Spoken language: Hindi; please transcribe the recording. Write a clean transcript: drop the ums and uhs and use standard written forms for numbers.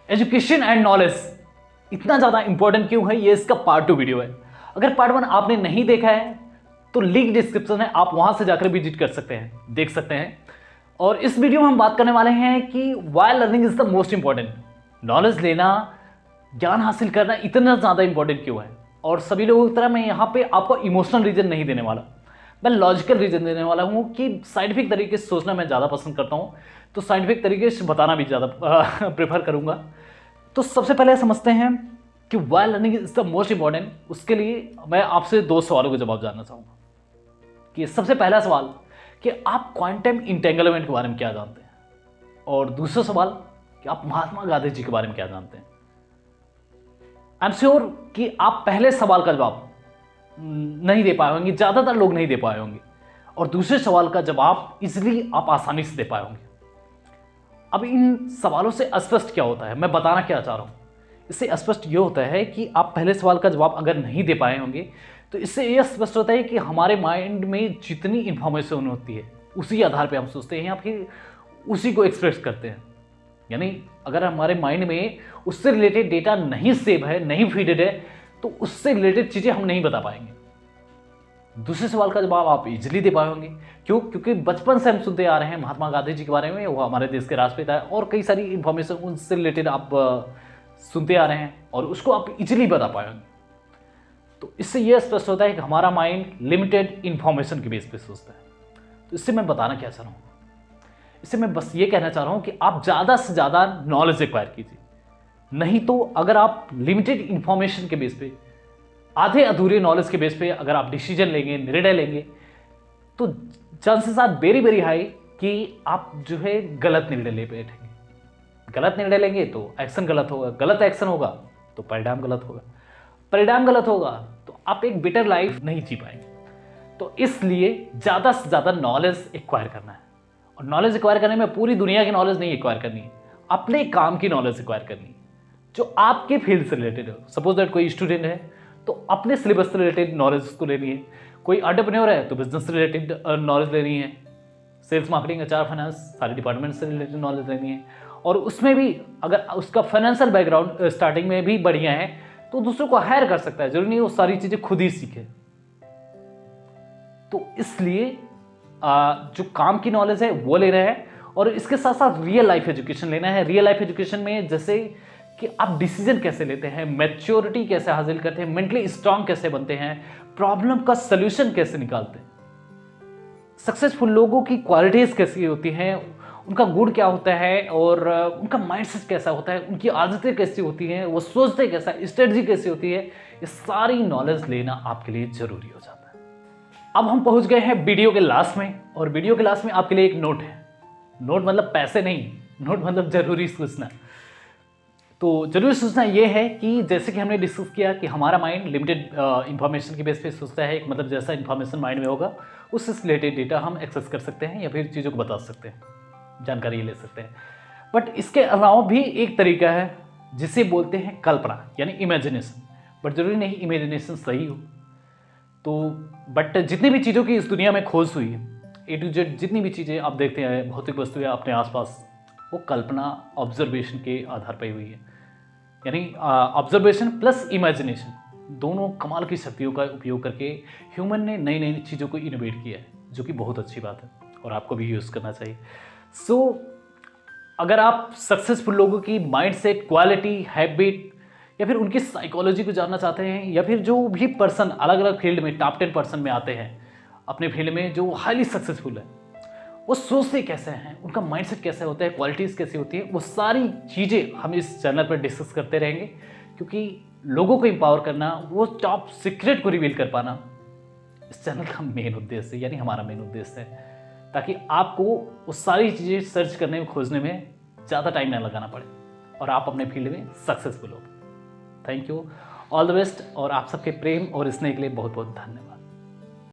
एजुकेशन एंड नॉलेज इतना ज़्यादा इंपॉर्टेंट क्यों है, ये इसका पार्ट 2 वीडियो है। अगर पार्ट 1 आपने नहीं देखा है तो लिंक डिस्क्रिप्शन है, आप वहां से जाकर विजिट कर सकते हैं, देख सकते हैं। और इस वीडियो में हम बात करने वाले हैं कि why learning is the most important. Knowledge लेना, ज्ञान हासिल करना इतना ज़्यादा इंपॉर्टेंट क्यों है। और सभी लोगों की तरह मैं यहाँ पे आपको इमोशनल रीजन नहीं देने वाला, मैं लॉजिकल रीजन देने वाला हूँ कि साइंटिफिक तरीके से सोचना मैं ज़्यादा पसंद करता हूँ, तो साइंटिफिक तरीके से बताना भी ज़्यादा प्रेफर करूँगा। तो सबसे पहले समझते हैं कि why learning is the most important. उसके लिए मैं आपसे 2 सवालों का जवाब जानना चाहूँगा। कि सबसे पहला सवाल कि आप क्वांटम इंटेंगलमेंट के बारे में क्या जानते हैं, और दूसरा सवाल कि आप महात्मा गांधी जी के बारे में क्या जानते हैं। आई एम श्योर कि आप पहले सवाल का जवाब नहीं दे पाए होंगे, ज़्यादातर लोग नहीं दे पाए होंगे, और दूसरे सवाल का जवाब इसलिए आप आसानी से दे पाए होंगे। अब इन सवालों से अस्पष्ट क्या होता है, मैं बताना क्या चाह रहा हूँ। इससे अस्पष्ट ये होता है कि आप पहले सवाल का जवाब अगर नहीं दे पाए होंगे तो इससे यह स्पष्ट होता है कि हमारे माइंड में जितनी इंफॉर्मेशन होती है उसी आधार पे हम सोचते हैं या फिर उसी को एक्सप्रेस करते हैं। यानी अगर हमारे माइंड में उससे रिलेटेड डेटा नहीं सेव है, नहीं फीडेड है, तो उससे रिलेटेड चीज़ें हम नहीं बता पाएंगे। दूसरे सवाल का जवाब आप इजीली दे पाए होंगे। क्यों? क्योंकि बचपन से हम सुनते आ रहे हैं महात्मा गांधी जी के बारे में, वो हमारे देश के राष्ट्रपिता है, और कई सारी इंफॉर्मेशन उनसे रिलेटेड आप सुनते आ रहे हैं और उसको आप इजीली बता पाए होंगे। तो इससे यह स्पष्ट होता है कि हमारा माइंड लिमिटेड इंफॉर्मेशन के बेस पे सोचता है। तो इससे मैं बताना क्या चाह रहा हूँ, इससे मैं बस ये कहना चाह रहा हूँ कि आप ज़्यादा से ज़्यादा नॉलेज एक्वायर कीजिए। नहीं तो अगर आप लिमिटेड इंफॉर्मेशन के बेस पे, आधे अधूरे नॉलेज के बेस पे अगर आप डिसीजन लेंगे, निर्णय लेंगे, तो chances are very very high कि आप जो है गलत निर्णय ले बैठेंगे। गलत निर्णय लेंगे तो एक्शन गलत होगा, गलत एक्शन होगा तो परिणाम गलत होगा, परिणाम गलत होगा तो आप एक बेटर लाइफ नहीं जी पाएंगे। तो इसलिए ज़्यादा से ज़्यादा नॉलेज एक्वायर करना है, और नॉलेज एक्वायर करने में पूरी दुनिया की नॉलेज नहीं एक्वायर करनी है, अपने काम की नॉलेज एक्वायर करनी है जो आपके फील्ड से रिलेटेड हो। सपोज दैट कोई स्टूडेंट है तो अपने सिलेबस से रिलेटेड नॉलेज उसको लेनी है, कोई एंटरप्रेन्योर है तो बिजनेस से रिलेटेड नॉलेज लेनी है, सेल्स, मार्केटिंग, एचआर, फाइनेंस, सारे डिपार्टमेंट से रिलेटेड नॉलेज लेनी है। और उसमें भी अगर उसका फाइनेंशियल बैकग्राउंड स्टार्टिंग में भी बढ़िया है तो दूसरों को हायर कर सकता है, जरूरी नहीं वो सारी चीजें खुद ही सीखे। तो इसलिए जो काम की नॉलेज है वो ले रहे हैं, और इसके साथ साथ रियल लाइफ एजुकेशन लेना है। रियल लाइफ एजुकेशन में जैसे कि आप डिसीजन कैसे लेते हैं, मैच्योरिटी कैसे हासिल करते हैं, मेंटली स्ट्रांग कैसे बनते हैं, प्रॉब्लम का सोल्यूशन कैसे निकालते हैं, सक्सेसफुल लोगों की क्वालिटीज कैसी होती हैं, उनका गुण क्या होता है, और उनका माइंडसेट कैसा होता है, उनकी आदतें कैसी होती हैं, वो सोचते कैसा, स्ट्रेटजी कैसी होती है, ये सारी नॉलेज लेना आपके लिए जरूरी हो जाता है। अब हम पहुंच गए हैं वीडियो के लास्ट में, और वीडियो के लास्ट में आपके लिए एक नोट है। नोट मतलब पैसे नहीं, नोट मतलब जरूरी सूचना। तो जरूरी सूचना ये है कि जैसे कि हमने डिस्कस किया कि हमारा माइंड लिमिटेड इंफॉर्मेशन के बेस पे सोचता है। एक मतलब जैसा इंफॉर्मेशन माइंड में होगा उससे रिलेटेड डेटा हम एक्सेस कर सकते हैं या फिर चीज़ों को बता सकते हैं, जानकारी ले सकते हैं। बट इसके अलावा भी एक तरीका है जिसे बोलते हैं कल्पना, यानी इमेजिनेशन। बट जरूरी नहीं इमेजिनेशन सही हो। तो बट जितनी भी चीज़ों की इस दुनिया में खोज हुई है, A to Z जितनी भी चीज़ें आप देखते हैं, भौतिक वस्तुएं अपने आसपास, वो कल्पना, ऑब्जर्वेशन के आधार पर हुई है। यानी ऑब्जर्वेशन प्लस इमेजिनेशन, दोनों कमाल की शक्तियों का उपयोग करके ह्यूमन ने नई नई चीज़ों को इनोवेट किया है, जो कि बहुत अच्छी बात है और आपको भी यूज़ करना चाहिए। सो अगर आप सक्सेसफुल लोगों की माइंडसेट, क्वालिटी, हैबिट या फिर उनकी साइकोलॉजी को जानना चाहते हैं, या फिर जो भी पर्सन अलग अलग फील्ड में टॉप 10% में आते हैं अपने फील्ड में, जो हाईली सक्सेसफुल है, वो सोचते कैसे हैं, उनका माइंडसेट कैसे होता है, क्वालिटीज़ कैसी होती है, वो सारी चीज़ें हम इस चैनल पर डिस्कस करते रहेंगे। क्योंकि लोगों को एम्पावर करना, वो टॉप सीक्रेट को रिवील कर पाना इस चैनल का मेन उद्देश्य है, यानी हमारा मेन उद्देश्य है, ताकि आपको वो सारी चीज़ें सर्च करने में, खोजने में ज़्यादा टाइम ना लगाना पड़े और आप अपने फील्ड में सक्सेसफुल हो। Thank you, all the best, और आप सबके प्रेम और स्नेह के लिए बहुत बहुत धन्यवाद।